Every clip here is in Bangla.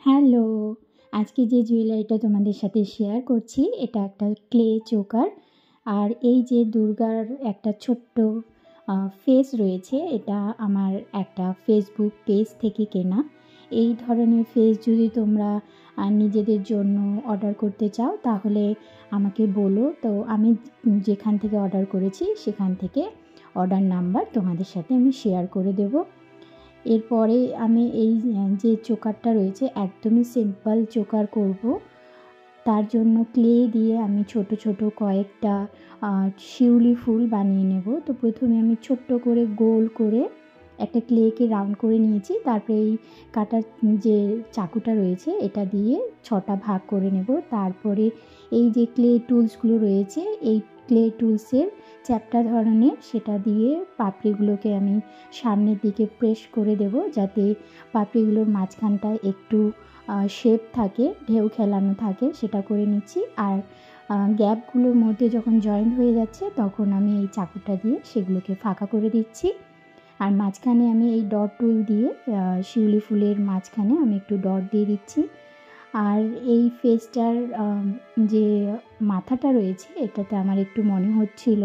হ্যালো! আজকে যে জুয়েলারিটা তোমাদের সাথে শেয়ার করছি এটা একটা ক্লে চোকার। আর এই যে দুর্গার একটা ছোট্ট ফেস রয়েছে, এটা আমার একটা ফেসবুক পেজ থেকে কেনা। এই ধরনের ফেস যদি তোমরা নিজেদের জন্য অর্ডার করতে চাও তাহলে আমাকে বলো। তো আমি যেখান থেকে অর্ডার করেছি সেখান থেকে অর্ডার নাম্বার তোমাদের সাথে আমি শেয়ার করে দেবো। এরপরে আমি এই যে চোকারটা রয়েছে একদমই সিম্পল চোকার করব। তার জন্য ক্লে দিয়ে আমি ছোট ছোট কয়েকটা শিউলি ফুল বানিয়ে নেব। তো প্রথমে আমি ছোট্ট করে গোল করে একটা ক্লেকে রাউন্ড করে নিয়েছি। তারপরে এই কাটার যে চাকুটা রয়েছে এটা দিয়ে 6টা ভাগ করে নেব। তারপরে এই যে ক্লে টুলসগুলো রয়েছে এই ক্লে টুলসের চ্যাপ্টা ধরনের সেটা দিয়ে পাপড়িগুলোকে আমি সামনের দিকে প্রেস করে দেব, যাতে পাপড়িগুলোর মাঝখানটায় একটু শেপ থাকে, ঢেউ খেলানো থাকে, সেটা করে নিচ্ছি। আর গ্যাপগুলোর মধ্যে যখন জয়েন্ট হয়ে যাচ্ছে তখন আমি এই চাকুটা দিয়ে সেগুলোকে ফাঁকা করে দিচ্ছি। আর মাঝখানে আমি এই ডট টুল দিয়ে শিউলি ফুলের মাঝখানে আমি একটু ডট দিয়ে দিচ্ছি। আর এই ফেসটার যে মাথাটা রয়েছে এটাতে আমার একটু মনে হচ্ছিল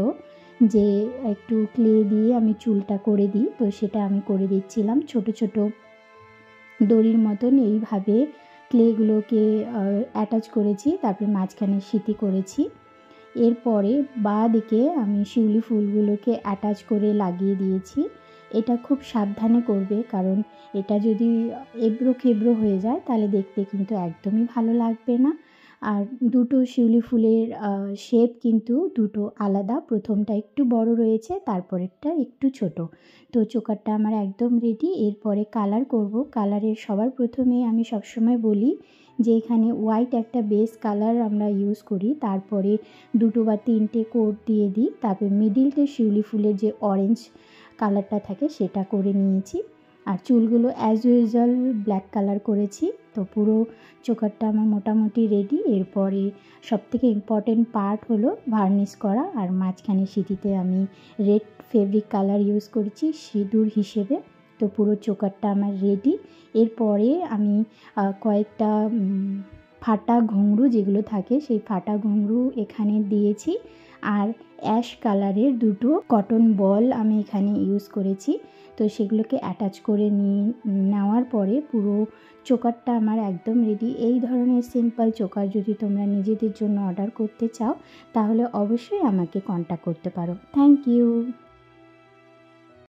যে একটু ক্লে দিয়ে আমি চুলটা করে দিই, তো সেটা আমি করে দিচ্ছিলাম। ছোট ছোট দড়ির মতন এইভাবে ক্লেগুলোকে অ্যাটাচ করেছি, তারপরে মাঝখানে সিঁথি করেছি। এরপরে বাঁ দিকে আমি শিউলি ফুলগুলোকে অ্যাটাচ করে লাগিয়ে দিয়েছি। এটা খুব সাবধানে করবে, কারণ এটা যদি এবড়ো খেবড়ো হয়ে যায় তাহলে দেখতে কিন্তু একদমই ভালো লাগবে না। আর দুটো শিউলি ফুলের শেপ কিন্তু দুটো আলাদা, প্রথমটা একটু বড় রয়েছে, তারপরেরটা একটু ছোট। তো চোকারটা আমার একদম রেডি। এরপরে কালার করব। কালারের সবার প্রথমে আমি সবসময় বলি যে এখানে হোয়াইট একটা বেস কালার আমরা ইউজ করি, তারপরে 2 বা 3টে কোট দিয়ে দিই, তারপরে মিডিলটা শিউলি ফুলের যে অরেঞ্জ কালারটা থাকে সেটা করে নিয়েছি। আর চুলগুলো অ্যাজ ইউজুয়াল ব্ল্যাক কালার করেছি। তো পুরো চোকারটা আমার মোটামুটি রেডি। এরপরে সবথেকে ইম্পর্টেন্ট পার্ট হলো ভার্নিশ করা। আর মাঝখানে সিঁথিতে আমি রেড ফেব্রিক কালার ইউজ করেছি সিঁদুর হিসেবে। তো পুরো চোকারটা আমার রেডি। এরপরে আমি কয়েকটা ফাটা ঘুঙরু যেগুলো থাকে সেই ফাটা ঘুঙরু এখানে দিয়েছি। আর অ্যাশ কালারের 2টো কটন বল আমি এখানে ইউজ করেছি। তো সেগুলোকে অ্যাটাচ করে নেওয়ার পরে পুরো চোকারটা আমার একদম রেডি। এই ধরনের সিম্পল চোকার যদি তোমরা নিজেদের জন্য অর্ডার করতে চাও তাহলে অবশ্যই আমাকে কন্ট্যাক্ট করতে পারো। Thank you.